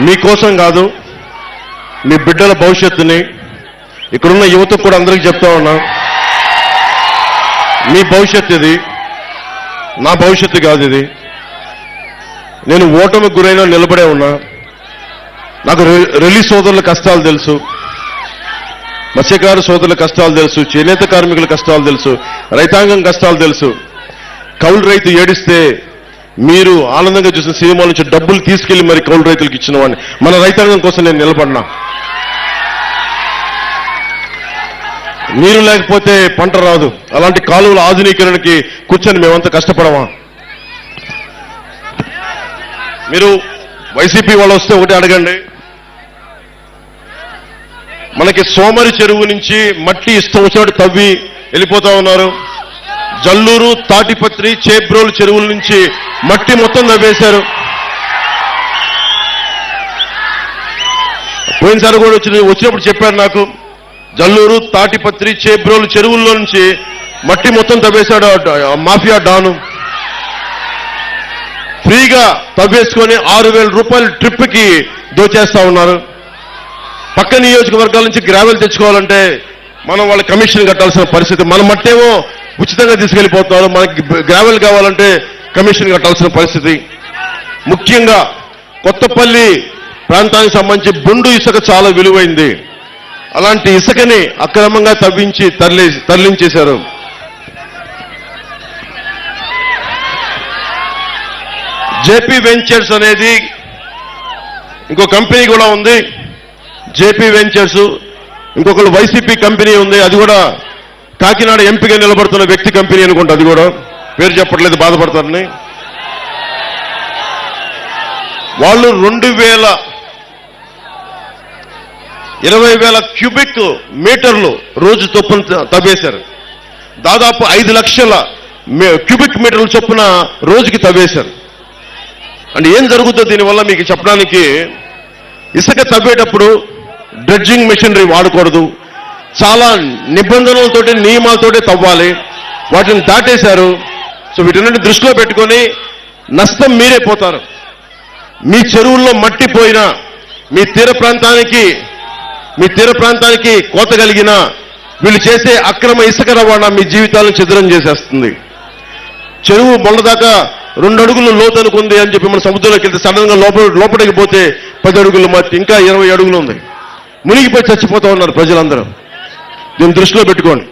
మీకోసం కాదు, మీ బిడ్డల భవిష్యత్తుని ఇక్కడున్న యువతకు కూడా అందరికీ చెప్తా ఉన్నా. మీ భవిష్యత్తు ఇది, నా భవిష్యత్తు కాదు ఇది. నేను ఓటమికి గురైనా నిలబడే ఉన్నా. నాకు రిలీజ్ సోదరుల కష్టాలు తెలుసు, మత్స్యకారు సోదరుల కష్టాలు తెలుసు, చేనేత కార్మికుల కష్టాలు తెలుసు, రైతాంగం కష్టాలు తెలుసు. కౌలు రైతు ఏడిస్తే మీరు ఆనందంగా చూసిన సినిమాల నుంచి డబ్బులు తీసుకెళ్లి మరి కౌలు రైతులకు ఇచ్చిన వాడిని. మన రైతాంగం కోసం నేను నిలబడినా. నీరు లేకపోతే పంట రాదు. అలాంటి కాలువల ఆధునీకరణకి కూర్చొని మేమంతా కష్టపడమా? మీరు వైసీపీ వాళ్ళు వస్తే ఒకటి అడగండి. మనకి సోమరి చెరువు నుంచి మట్టి ఇష్టం వచ్చినట్టు తవ్వి వెళ్ళిపోతా ఉన్నారు. జల్లూరు, తాటిపత్రి, చేబ్రోలు చెరువుల నుంచి మట్టి మొత్తం తవ్వేశారు. పోయినసారి కూడా వచ్చినప్పుడు చెప్పారు నాకు, జల్లూరు, తాటిపత్రి, చేబ్రోలు చెరువుల్లో నుంచి మట్టి మొత్తం తవ్వేశాడు మాఫియా డాను. ఫ్రీగా తవ్వేసుకొని 6,000 రూపాయల ట్రిప్కి దోచేస్తా ఉన్నారు. పక్క నియోజకవర్గాల నుంచి గ్రావెల్ తెచ్చుకోవాలంటే మనం వాళ్ళ కమిషన్ కట్టాల్సిన పరిస్థితి. మన మట్టేమో ఉచితంగా తీసుకెళ్లిపోతున్నారు, మనకి గ్రావెల్ కావాలంటే కమిషన్ కట్టాల్సిన పరిస్థితి. ముఖ్యంగా కొత్తపల్లి ప్రాంతానికి సంబంధించి బొండు ఇసుక చాలా విలువైంది. అలాంటి ఇసుకని అక్రమంగా తవ్వించి తరలించేశారు. జేపీ వెంచర్స్ అనేది ఇంకో కంపెనీ కూడా ఉంది. జేపీ వెంచర్స్, ఇంకొకరు వైసీపీ కంపెనీ ఉంది. అది కూడా కాకినాడ ఎంపీగా నిలబడుతున్న వ్యక్తి కంపెనీ అనుకుంటా. అది కూడా పేరు చెప్పట్లేదు, బాధపడతారని. వాళ్ళు 20,000 క్యూబిక్ మీటర్లు రోజు చొప్పున తవ్వేశారు. దాదాపు 5 లక్షల క్యూబిక్ మీటర్ల చొప్పున రోజుకి తవ్వేశారు. అంటే ఏం జరుగుతుందో దీనివల్ల మీకు చెప్పడానికి, ఇసుక తవ్వేటప్పుడు డ్రెడ్జింగ్ మెషినరీ వాడకూడదు, చాలా నిబంధనలతోటి నియమాలతోటి తవ్వాలి. వాటిని దాటేశారు. సో వీటన్నిటిని దృష్టిలో పెట్టుకొని నష్టం మీరే పోతారు. మీ చెరువుల్లో మట్టి పోయినా, మీ తీర ప్రాంతానికి కోత కలిగినా, వీళ్ళు చేసే అక్రమ ఇసుక రవాణా మీ జీవితాలను ఛిద్రం చేసేస్తుంది. చెరువు మొన్నదాకా 2 అడుగులు లోతు అనుకుంది అని చెప్పి మన సముద్రంలోకి వెళ్తే సడన్ గా లోపలికి పోతే 10 అడుగులు మట్టి, ఇంకా 20 అడుగులు ఉంది. మునిగిపోయి చచ్చిపోతా ఉన్నారు ప్రజలందరూ. దీన్ని దృష్టిలో పెట్టుకోండి.